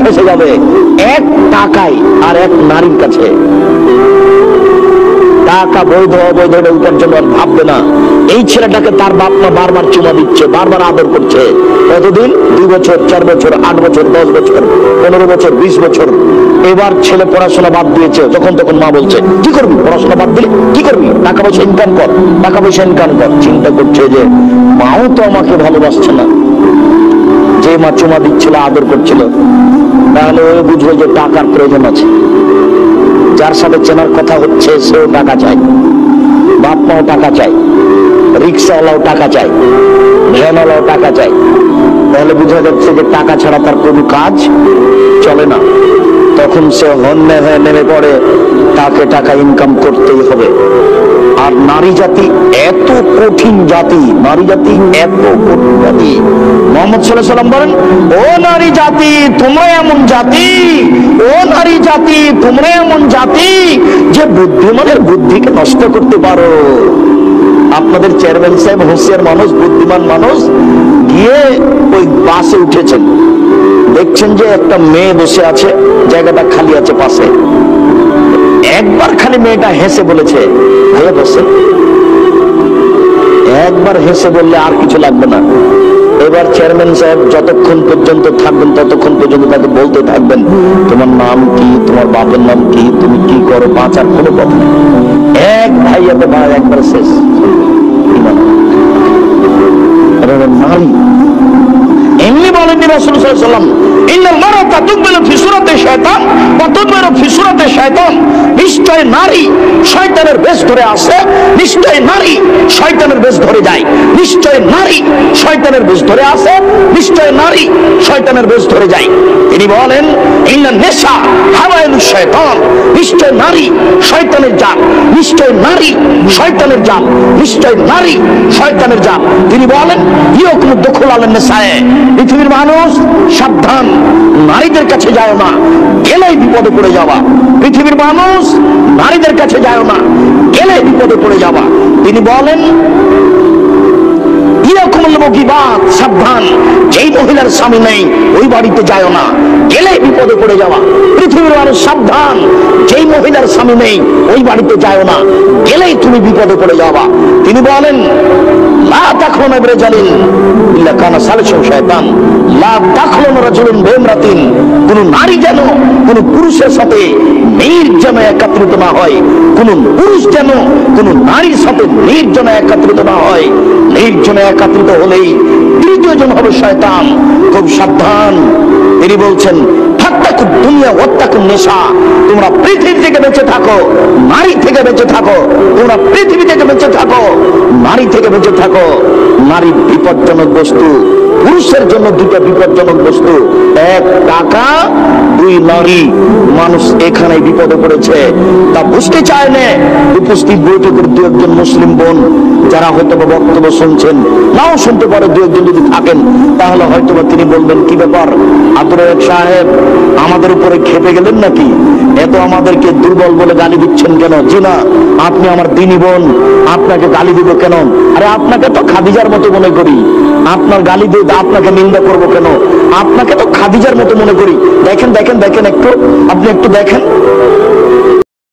ফেসে যাবে এক টাকায় আর এক নারীর কাছে। টাকা বৈধ অবৈধ ওটার জন্য আর ভাববে না। এই ছেলেটাকে তার বাপ মা বারবার চুমা দিচ্ছে, বারবার আদর করছে। কতদিন? 2 বছর, 4 বছর, 8 বছর, 10 বছর, 15 বছর, 20 বছর। এবার ছেলে পড়াশোনা বাদ দিয়েছে। যখন তখন মা বলছে, কি করবি পড়াশোনা বাদ দিলে? কি করবি? টাকা পয়সা ইনকাম কর, টাকা পয়সা ইনকাম কর। চিন্তা করছে যে মাও তো আমাকে ভালোবাসছে না। যে মা চুমা দিচ্ছিল, আদর করছিল, তাহলে ওই বুঝবে যে টাকার প্রয়োজন আছে। যার সাথে চেনার কথা হচ্ছে সেও টাকা চায়, বাপ মাও টাকা চায়, রিক্সাওয়ালাও টাকা চায়, ভ্যানওয়ালাও টাকা চায়। তাহলে বোঝা যাচ্ছে যে টাকা ছাড়া তার কোনো কাজ চলে না। তখন সে হন্যে হয়ে নেমে পড়ে, তাকে টাকা ইনকাম করতেই হবে। আর নারী জাতি এত কঠিন জাতি, নারী জাতি এত কঠিন জাতি। মুহাম্মদ সাল্লাল্লাহু আলাইহি ওয়াসাল্লাম বলেন, ও নারী জাতি তোমরা এমন জাতি, ও নারী জাতি তোমরা এমন জাতি যে বুদ্ধিমানের বুদ্ধিকে নষ্ট করতে পারো। আপনাদের চেয়ারম্যান সাহেব হোশিয়ার মানুষ, বুদ্ধিমান মানুষ, গিয়ে ওই বাসে উঠেছেন, দেখছেন যে একটা মেয়ে বসে আছে, জায়গাটা খালি আছে পাশে। একবার খালি মেয়েটা হেসে বলেছে, ভাইয়া বসে। একবার হেসে বললে আর কিছু লাগবে না। এবার চেয়ারম্যান সাহেব যতক্ষণ পর্যন্ত থাকবেন ততক্ষণ পর্যন্ত তাকে বলতে থাকবেন, তোমার নাম কি, তোমার বাপের নাম কি, তুমি কি করো, বাঁচার কোনো কথা নেই। এক ভাইয়াতে ভাই একবার শেষ। নারী এমনি বলেননি রাসূল সাল্লাল্লাহু আলাইহি ওয়াসাল্লাম, ইন্নাল মারাতা তুকবিলু ফি সূরাতি শায়তান ওয়া তুদবিরু ফি সূরাতি শায়তান। নিশ্চয় নারী শয়তানের বেশ ধরে আসে, নিশ্চয় নারী শয়তানের বেশ ধরে যায়, নিশ্চয় নারী শয়তানের বেশ ধরে আসে, নিশ্চয় নারী শয়তানের বেশ ধরে যায়। তিনি বলেন, ইন্নান নিসা হাওয়াইলু শায়তান। নিশ্চয় নারী শয়তানের জাল, নিশ্চয় নারী শয়তানের জাল, নিশ্চয় নারী শয়তানের জাল। তিনি বলেন, ইয়াকুম দুখুল আলান নিসায়ে। পৃথিবীর মানুষ সাবধান, নারীদের কাছে যায় না, গেলেই বিপদে পড়ে যাওয়া। পৃথিবীর মানুষ নারীদের কাছে যায় না, গেলে বিপদে পড়ে যাওয়া। তিনি বলেন, সাবধান, যেই মহিলার স্বামী নেই ওই বাড়িতে যায় না, গেলে বিপদে পড়ে যাওয়া। পৃথিবীর মানুষ সাবধান, যেই মহিলার স্বামী নেই ওই বাড়িতে যায় না, গেলেই তুমি বিপদে পড়ে যাওয়া। তিনি বলেন, লা তাখলুনা বিরাজুলিন ইল্লা কানা সালিসু শায়তান, লা তাখলুনা রাজুলুন বিমরাতিন। কোন নারী যেন কোন পুরুষের সাথে নির্জনে একত্রিত না হয়, কোন পুরুষ যেন কোন নারীর সাথে নির্জনে একত্রিত না হয়। নির্জনে একত্রিত হলেই তৃতীয় জন হবে শয়তান। খুব সাবধান। তিনি বলছেন, ফাত্তাকুদ দুনিয়া ওয়াত্তাকুন নিসা। তোমরা পৃথিবী থেকে বেঁচে থাকো, নারী থেকে বেঁচে থাকো। তোমরা পৃথিবী থেকে বেঁচে থাকো, নারী থেকে বেঁচে থাকো। নারী বিপজ্জনক বস্তু, পুরুষের জন্য দুটো বিপজ্জনক বস্তু, এক টাকা, দুই নারী। মানুষ এখানে বিপদে পড়েছে, তা বুঝতে চায় না। উপস্থিত বৈঠকের দু একজন মুসলিম বোন যারা হয়তো বক্তব্য শুনছেন, নাও শুনতে পারে, দু একজন যদি থাকেন তাহলে হয়তো তিনি বলবেন, কি ব্যাপার আব্দুর সাহেব, আমাদের উপরে খেপে গেলেন নাকি? এত আমাদেরকে দুর্বল বলে গালি দিচ্ছেন কেন? জি না, আপনি আমার দিনী বোন, আপনাকে গালি দিব কেন? আরে আপনাকে তো খাদিজার মতো মনে করি, আপনার গালি দিয়ে আপনাকে নিন্দা করবো কেন? আপনাকে তো খাদিজার মতো মনে করি। দেখেন দেখেন দেখেন, একটু আপনি একটু দেখেন,